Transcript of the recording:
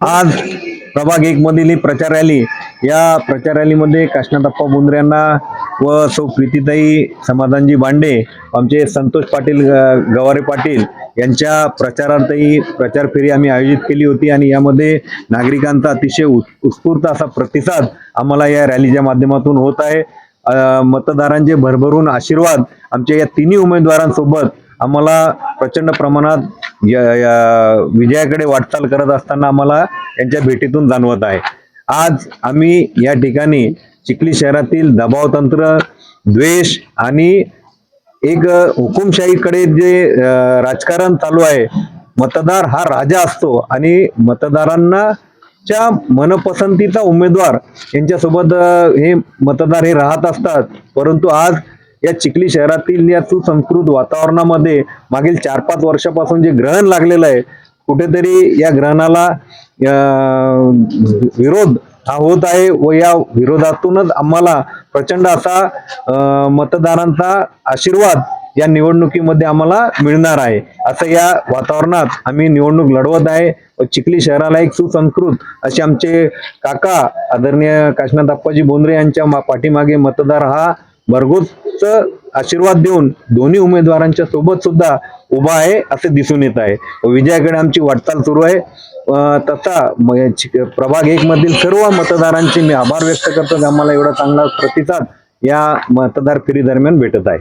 आज प्रभाग 1 मधील ही प्रचार रॅली, या प्रचार रॅलीमध्ये काशीनाथप्पा बोंद्रे यांना व सौ प्रीतीताई समाधानजी बांडे, आमचे संतोष पाटील गवारे पाटील यांच्या प्रचारार्थही प्रचार फेरी आम्ही आयोजित केली होती आणि यामध्ये नागरिकांचा अतिशय उत्स्फूर्त असा प्रतिसाद आम्हाला या रॅलीच्या माध्यमातून होत आहे। मतदारांचे भरभरून आशीर्वाद आमच्या या तिन्ही उमेदवारांसोबत आम्हाला प्रचंड प्रमाणात विजयाकडे वाटचाल करत असताना आम्हाला यांच्या भेटीतून जाणवत आहे। आज आम्ही या ठिकाणी चिखली शहरातील दबाव तंत्र, द्वेष आणि एक हुकुमशाहीकडे जे राजकारण चालू आहे, मतदार हा राजा असतो आणि मतदारांना च्या मनपसंतीचा उमेदवार यांच्यासोबत हे मतदार हे राहत असतात। परंतु आज या चिखली शहरातील या सुसंस्कृत वातावरणामध्ये मागील 4-5 वर्षापासून जे ग्रहण लागलेलं आहे, कुठेतरी या ग्रहणाला विरोध हा होत आहे व या विरोधातूनच आम्हाला प्रचंड असा मतदारांचा आशीर्वाद या निवडणुकीमध्ये आम्हाला मिळणार आहे। असं या वातावरणात आम्ही निवडणूक लढवत आहे। चिखली शहराला एक सुसंस्कृत असे आमचे काका आदरणीय काशीनाथप्पाजी बोंद्रे यांच्या पाठीमागे मतदार हा भरघोस आशीर्वाद देऊन दोन्ही उमेदवारांच्या सोबत सुद्धा उभा आहे असे दिसून येत आहे। विजयाकडे आमची वाटचाल सुरू आहे। तसा प्रभाग 1 मधील सर्व मतदारांचे मी आभार व्यक्त करतो की आम्हाला एवढा चांगला प्रतिसाद या मतदार फेरी दरम्यान भेटत आहे।